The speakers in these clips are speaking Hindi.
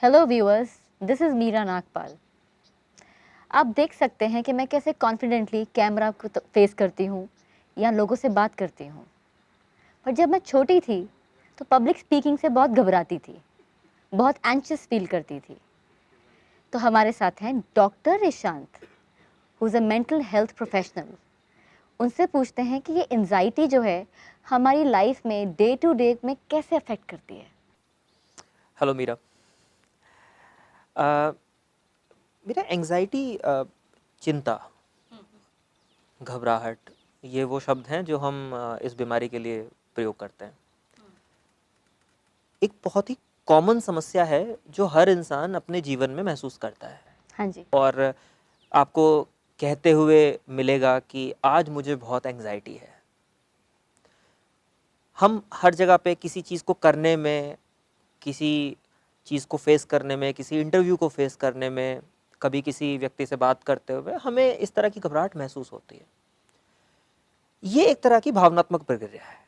Hello viewers, this is Meera Nagpal. आप देख सकते हैं कि मैं कैसे कॉन्फिडेंटली कैमरा को फेस करती हूँ या लोगों से बात करती हूँ। पर जब मैं छोटी थी तो पब्लिक स्पीकिंग से बहुत घबराती थी, बहुत एंशियस फील करती थी। तो हमारे साथ हैं doctor Ishant, who is a mental health professional. उनसे पूछते हैं कि ये एंजाइटी जो है हमारी लाइफ में डे टू डे में कैसे अफेक्ट करती है। हेलो मीरा। मेरा एंजाइटी, चिंता, घबराहट, ये वो शब्द हैं जो हम इस बीमारी के लिए प्रयोग करते हैं। एक बहुत ही कॉमन समस्या है जो हर इंसान अपने जीवन में महसूस करता है हाँ जी। और आपको कहते हुए मिलेगा कि आज मुझे बहुत एंजाइटी है। हम हर जगह पे किसी चीज़ को करने में, किसी चीज़ को फेस करने में, किसी इंटरव्यू को फेस करने में, कभी किसी व्यक्ति से बात करते हुए हमें इस तरह की घबराहट महसूस होती है। ये एक तरह की भावनात्मक प्रक्रिया है।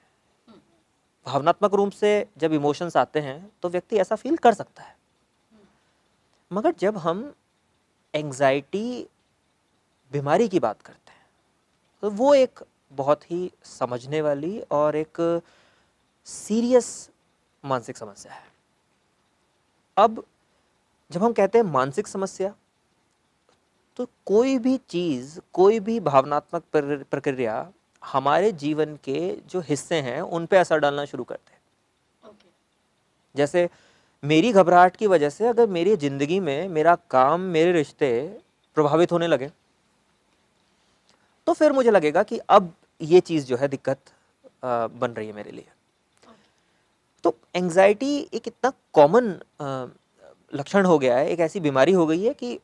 भावनात्मक रूप से जब इमोशंस आते हैं तो व्यक्ति ऐसा फील कर सकता है। मगर जब हम एंजाइटी बीमारी की बात करते हैं तो वो एक बहुत ही समझने वाली और एक सीरियस मानसिक समस्या है। अब जब हम कहते हैं मानसिक समस्या, तो कोई भी चीज़, कोई भी भावनात्मक प्रक्रिया हमारे जीवन के जो हिस्से हैं उन पे असर डालना शुरू करते हैं। जैसे मेरी घबराहट की वजह से अगर मेरी ज़िंदगी में मेरा काम, मेरे रिश्ते प्रभावित होने लगे, तो फिर मुझे लगेगा कि अब ये चीज़ जो है दिक्कत बन रही है मेरे लिए। तो एंग्जाइटी एक इतना कॉमन लक्षण हो गया है, एक ऐसी बीमारी हो गई है कि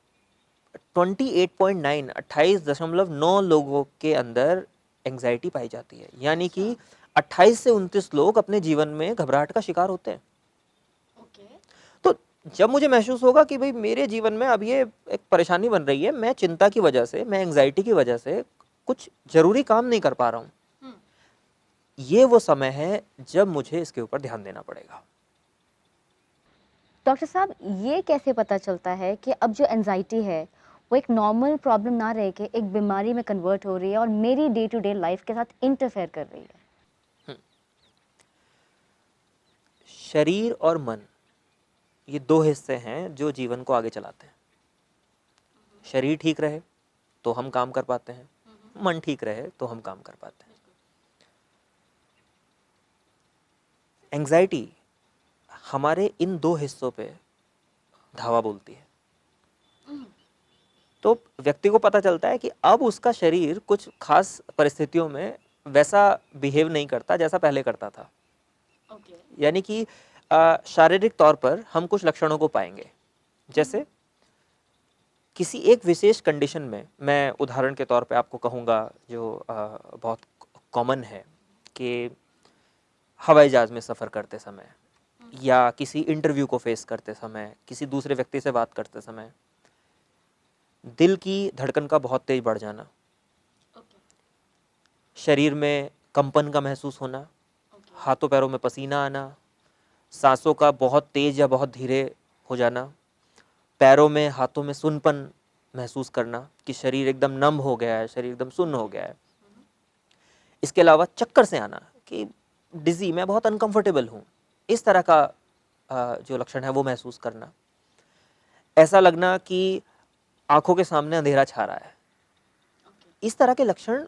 28.9 28.9 लोगों के अंदर एंग्जाइटी पाई जाती है। यानी कि 28 से 29 लोग अपने जीवन में घबराहट का शिकार होते हैं। तो जब मुझे महसूस होगा कि भाई मेरे जीवन में अब ये एक परेशानी बन रही है, मैं चिंता की वजह से, मैं एंग्जाइटी की वजह से कुछ जरूरी काम नहीं कर पा रहा हूँ, ये वो समय है जब मुझे इसके ऊपर ध्यान देना पड़ेगा। डॉक्टर साहब, ये कैसे पता चलता है कि अब जो एंजाइटी है वो एक नॉर्मल प्रॉब्लम ना रह के एक बीमारी में कन्वर्ट हो रही है और मेरी डे टू डे लाइफ के साथ इंटरफेयर कर रही है? शरीर और मन, ये दो हिस्से हैं जो जीवन को आगे चलाते हैं। शरीर ठीक रहे तो हम काम कर पाते हैं, मन ठीक रहे तो हम काम कर पाते हैं। एंजाइटी हमारे इन दो हिस्सों पे धावा बोलती है। तो व्यक्ति को पता चलता है कि अब उसका शरीर कुछ खास परिस्थितियों में वैसा बिहेव नहीं करता जैसा पहले करता था। यानी कि शारीरिक तौर पर हम कुछ लक्षणों को पाएंगे। जैसे किसी एक विशेष कंडीशन में, मैं उदाहरण के तौर पे आपको कहूँगा जो बहुत कॉमन है, कि हवाई जहाज़ में सफ़र करते समय या किसी इंटरव्यू को फेस करते समय, किसी दूसरे व्यक्ति से बात करते समय दिल की धड़कन का बहुत तेज बढ़ जाना, शरीर में कंपन का महसूस होना, हाथों पैरों में पसीना आना, सांसों का बहुत तेज या बहुत धीरे हो जाना, पैरों में, हाथों में सुन्नपन महसूस करना कि शरीर एकदम नम हो गया है, शरीर एकदम सुन्न हो गया है। इसके अलावा चक्कर से आना कि डिजी, मैं बहुत अनकंफर्टेबल हूँ, इस तरह का जो लक्षण है वो महसूस करना। ऐसा लगना कि आंखों के सामने अंधेरा छा रहा है। इस तरह के लक्षण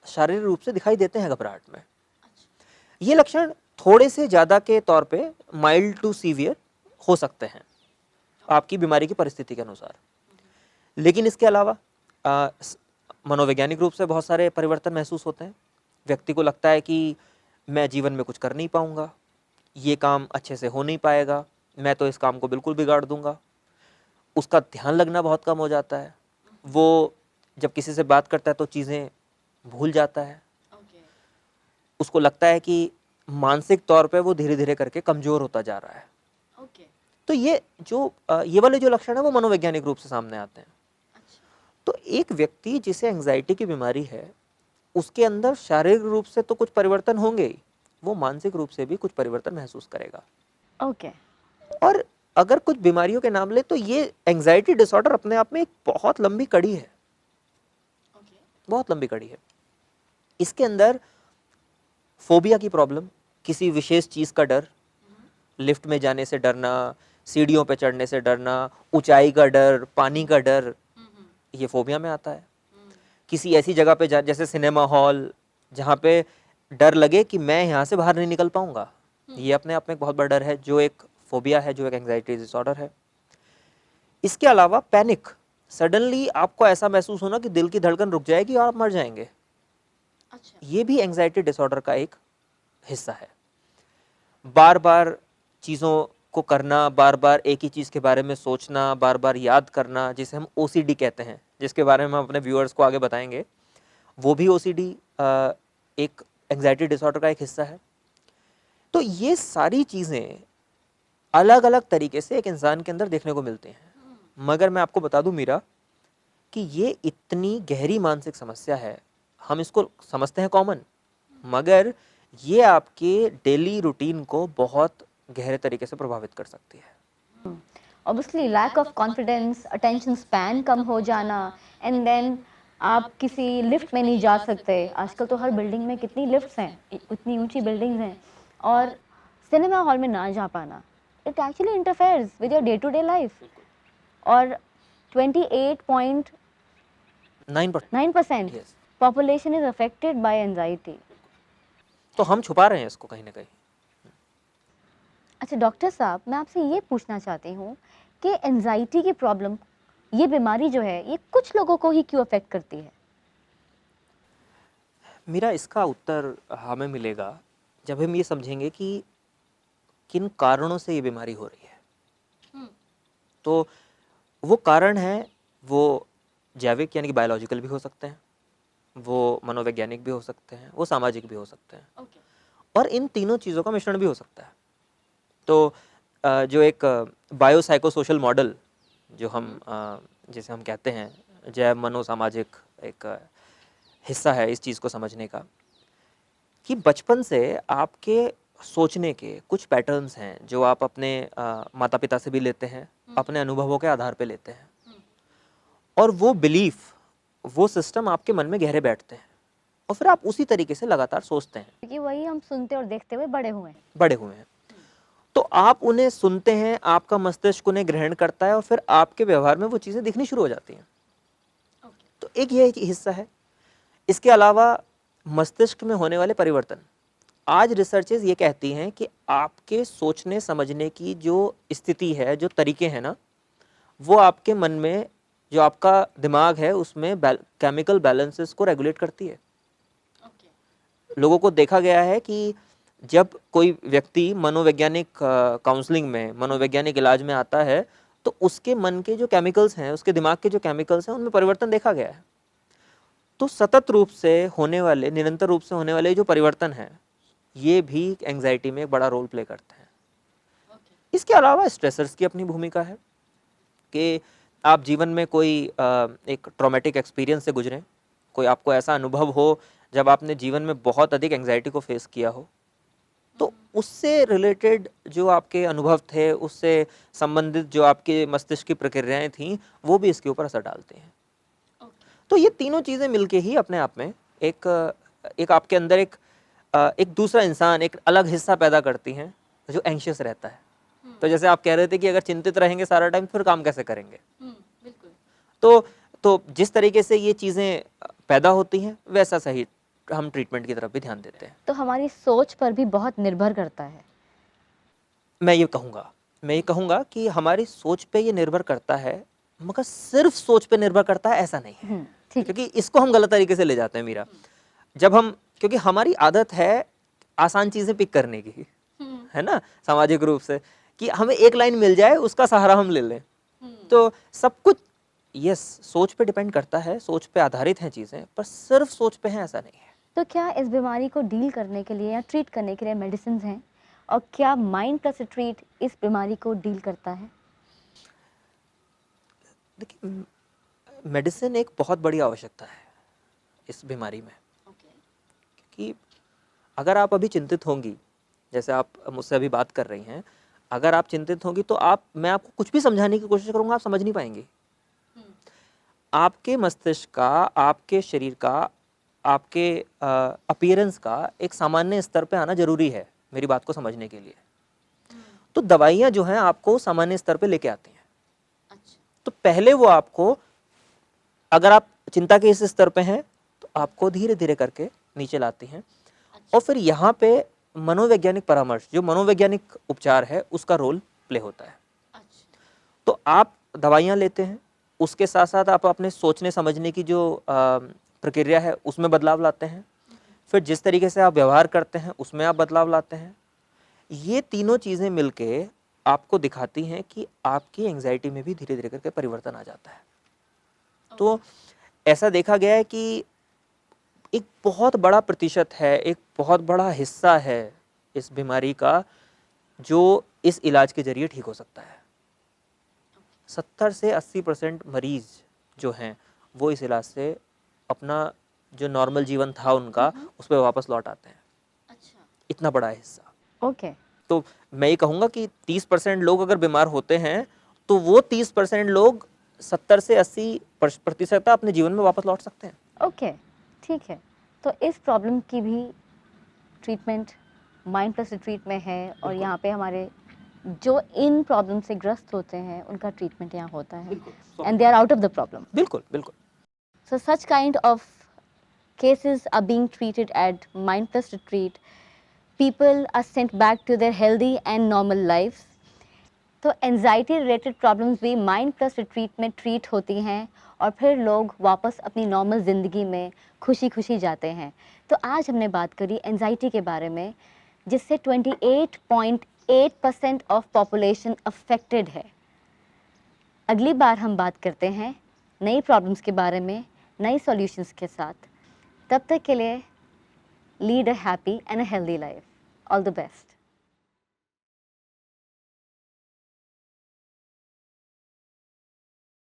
शारीरिक रूप से दिखाई देते हैं घबराहट में। ये लक्षण थोड़े से ज़्यादा के तौर पे माइल्ड टू सीवियर हो सकते हैं आपकी बीमारी की परिस्थिति के अनुसार। लेकिन इसके अलावा मनोवैज्ञानिक रूप से बहुत सारे परिवर्तन महसूस होते हैं। व्यक्ति को लगता है कि मैं जीवन में कुछ कर नहीं पाऊंगा, ये काम अच्छे से हो नहीं पाएगा, मैं तो इस काम को बिल्कुल बिगाड़ दूंगा। उसका ध्यान लगना बहुत कम हो जाता है। वो जब किसी से बात करता है तो चीज़ें भूल जाता है। उसको लगता है कि मानसिक तौर पे वो धीरे धीरे करके कमज़ोर होता जा रहा है। तो ये वाले जो लक्षण है वो मनोवैज्ञानिक रूप से सामने आते हैं। तो एक व्यक्ति जिसे एंग्जाइटी की बीमारी है, उसके अंदर शारीरिक रूप से तो कुछ परिवर्तन होंगे ही, वो मानसिक रूप से भी कुछ परिवर्तन महसूस करेगा। ओके। और अगर कुछ बीमारियों के नाम ले तो ये एंजाइटी डिसऑर्डर अपने आप में एक बहुत लंबी कड़ी है, बहुत लंबी कड़ी है। इसके अंदर फोबिया की प्रॉब्लम, किसी विशेष चीज का डर, लिफ्ट में जाने से डरना, सीढ़ियों पे चढ़ने से डरना, ऊंचाई का डर, पानी का डर, ये फोबिया में आता है। किसी ऐसी जगह पे जैसे सिनेमा हॉल, जहाँ पे डर लगे कि मैं यहाँ से बाहर नहीं निकल पाऊंगा, ये अपने आप में एक बहुत बड़ा डर है, जो एक फोबिया है, जो एक एंजाइटी डिसऑर्डर है। इसके अलावा पैनिक, सडनली आपको ऐसा महसूस होना कि दिल की धड़कन रुक जाएगी और आप मर जाएंगे, अच्छा। ये भी एंजाइटी डिसऑर्डर का एक हिस्सा है। बार बार चीज़ों को करना, बार बार एक ही चीज़ के बारे में सोचना, बार बार याद करना, जिसे हम ओसीडी कहते हैं, जिसके बारे में हम अपने व्यूअर्स को आगे बताएंगे, वो भी ओसीडी एक एंजाइटी डिसऑर्डर का एक हिस्सा है। तो ये सारी चीज़ें अलग अलग तरीके से एक इंसान के अंदर देखने को मिलती हैं, मगर मैं आपको बता दूं मीरा कि ये इतनी गहरी मानसिक समस्या है। हम इसको समझते हैं कॉमन, मगर ये आपके डेली रूटीन को बहुत गहरे तरीके से प्रभावित कर सकती है। Obviously lack of confidence, attention span कम हो जाना, एंड देन आप किसी लिफ्ट में नहीं जा सकते। आजकल तो हर बिल्डिंग में कितनी लिफ्ट्स हैं, इतनी ऊंची बिल्डिंग्स हैं, और सिनेमा हॉल में ना जा पाना, it actually interferes with your day to day life. और 28.9% Yes. Population is affected by anxiety. तो हम छुपा रहे हैं इसको कहीं ना कहीं। अच्छा डॉक्टर साहब, मैं आपसे ये पूछना चाहती हूँ कि एंजाइटी की प्रॉब्लम, ये बीमारी जो है, ये कुछ लोगों को ही क्यों अफेक्ट करती है? मेरा इसका उत्तर हमें मिलेगा जब हम ये समझेंगे कि किन कारणों से ये बीमारी हो रही है। तो वो कारण है, वो जैविक यानी कि बायोलॉजिकल भी हो सकते हैं, वो मनोवैज्ञानिक भी हो सकते हैं, वो सामाजिक भी हो सकते हैं, और इन तीनों चीज़ों का मिश्रण भी हो सकता है। तो जो एक बायोसाइकोसोशल मॉडल जो हम जिसे हम कहते हैं, जैव मनोसामाजिक एक हिस्सा है इस चीज़ को समझने का, कि बचपन से आपके सोचने के कुछ पैटर्न्स हैं जो आप अपने माता पिता से भी लेते हैं, अपने अनुभवों के आधार पे लेते हैं, और वो बिलीफ, वो सिस्टम आपके मन में गहरे बैठते हैं, और फिर आप उसी तरीके से लगातार सोचते हैं, क्योंकि वही हम सुनते और देखते हुए बड़े हुए हैं। बड़े हुए हैं। तो आप उन्हें सुनते हैं, आपका मस्तिष्क उन्हें ग्रहण करता है, और फिर आपके व्यवहार में वो चीज़ें दिखनी शुरू हो जाती हैं। तो एक ये हिस्सा है। इसके अलावा मस्तिष्क में होने वाले परिवर्तन, आज रिसर्चेज ये कहती हैं कि आपके सोचने समझने की जो स्थिति है, जो तरीके हैं ना, वो आपके मन में, जो आपका दिमाग है, उसमें केमिकल बैलेंसेस को रेगुलेट करती है। लोगों को देखा गया है कि जब कोई व्यक्ति मनोवैज्ञानिक काउंसलिंग में, मनोवैज्ञानिक इलाज में आता है, तो उसके मन के जो केमिकल्स हैं, उसके दिमाग के जो केमिकल्स हैं, उनमें परिवर्तन देखा गया है। तो सतत रूप से होने वाले, निरंतर रूप से होने वाले जो परिवर्तन हैं, ये भी एंजाइटी में एक बड़ा रोल प्ले करते हैं। इसके अलावा स्ट्रेसर्स की अपनी भूमिका है कि आप जीवन में कोई एक ट्रॉमेटिक एक्सपीरियंस से गुजरें, कोई आपको ऐसा अनुभव हो जब आपने जीवन में बहुत अधिक एंजाइटी को फेस किया हो, तो उससे रिलेटेड जो आपके अनुभव थे, उससे संबंधित जो आपके मस्तिष्क की प्रक्रियाएं थीं, वो भी इसके ऊपर असर डालते हैं। तो ये तीनों चीज़ें मिलके ही अपने आप में एक आपके अंदर एक दूसरा इंसान, एक अलग हिस्सा पैदा करती हैं जो एंशियस रहता है। तो जैसे आप कह रहे थे कि अगर चिंतित रहेंगे सारा टाइम, फिर काम कैसे करेंगे? बिल्कुल। तो जिस तरीके से ये चीज़ें पैदा होती हैं, वैसा सही हम ट्रीटमेंट की तरफ भी ध्यान देते हैं। तो हमारी सोच पर भी बहुत निर्भर करता है। मैं ये कहूँगा कि हमारी सोच पे ये निर्भर करता है, मगर सिर्फ सोच पे निर्भर करता है ऐसा नहीं है, ठीक है। क्योंकि इसको हम गलत तरीके से ले जाते हैं मीरा। क्योंकि हमारी आदत है आसान चीज़ें पिक करने की, है ना, सामाजिक रूप से, कि हमें एक लाइन मिल जाए, उसका सहारा हम ले लें। तो सब कुछ सोच पे डिपेंड करता है, सोच पे आधारित हैं चीज़ें, पर सिर्फ सोच पे हैं ऐसा नहीं है। तो क्या इस बीमारी को डील करने के लिए या ट्रीट करने के लिए मेडिसिन हैं, और क्या माइंड प्लस ट्रीट इस बीमारी को डील करता है? देखिए, मेडिसिन एक बहुत बड़ी आवश्यकता है इस बीमारी में, क्योंकि अगर आप अभी चिंतित होंगी, जैसे आप मुझसे अभी बात कर रही हैं, अगर आप चिंतित होंगी तो आप मैं आपको कुछ भी समझाने की कोशिश करूँगा, आप समझ नहीं पाएँगी। आपके मस्तिष्क का, आपके शरीर का, आपके अपीयरेंस का एक सामान्य स्तर पे आना ज़रूरी है, मेरी बात को समझने के लिए। तो दवाइयाँ जो हैं आपको सामान्य स्तर पे लेके आती हैं। अच्छा। तो पहले वो आपको, अगर आप चिंता के इस स्तर पे हैं, तो आपको धीरे-धीरे करके नीचे लाती हैं और फिर यहाँ पे मनोवैज्ञानिक परामर्श, जो मनोवैज्ञानिक उपचार है, उसका रोल प्ले होता है। अच्छा। तो आप दवाइयाँ लेते हैं, उसके साथ-साथ आप अपने सोचने समझने की जो प्रक्रिया है, उसमें बदलाव लाते हैं। फिर जिस तरीके से आप व्यवहार करते हैं, उसमें आप बदलाव लाते हैं। ये तीनों चीज़ें मिलके आपको दिखाती हैं कि आपकी एंग्ज़ायटी में भी धीरे-धीरे करके परिवर्तन आ जाता है। तो ऐसा देखा गया है कि एक बहुत बड़ा प्रतिशत है, एक बहुत बड़ा हिस्सा है इस बीमारी का, जो इस इलाज के ज़रिए ठीक हो सकता है। 70 से 80% मरीज़ जो हैं, वो इस इलाज से अपना जो नॉर्मल जीवन था उनका, उस पे वापस लौट आते हैं। अच्छा। इतना बड़ा है हिस्सा। ओके। तो मैं ये कहूँगा कि 30% लोग अगर बीमार होते हैं, तो वो 30% लोग 70 से 80% अपने जीवन में वापस लौट सकते हैं। ओके, ठीक है। तो इस प्रॉब्लम की भी ट्रीटमेंट माइंड प्लस रिट्रीट में है और बिल्कुल। यहाँ पे हमारे जो इन प्रॉब्लम से ग्रस्त होते हैं उनका ट्रीटमेंट यहाँ होता है and they are out of the problem. बिल्कुल, बिल्कुल। So such kind of cases are being treated at Mind Plus Retreat. People are sent back to their healthy and normal lives. तो एनजाइटी रिलेटेड प्रॉब्लम्स भी माइंड प्लस रिट्रीट में ट्रीट होती हैं और फिर लोग वापस अपनी नॉर्मल ज़िंदगी में खुशी खुशी जाते हैं। तो आज हमने बात करी एनजाइटी के बारे में, जिससे 28.8% ऑफ पॉपुलेशन अफेक्टेड है। अगली बार हम बात करते हैं नई प्रॉब्लम्स के बारे में, नई सॉल्यूशंस के साथ। तब तक के लिए lead a happy and a healthy life. All the best.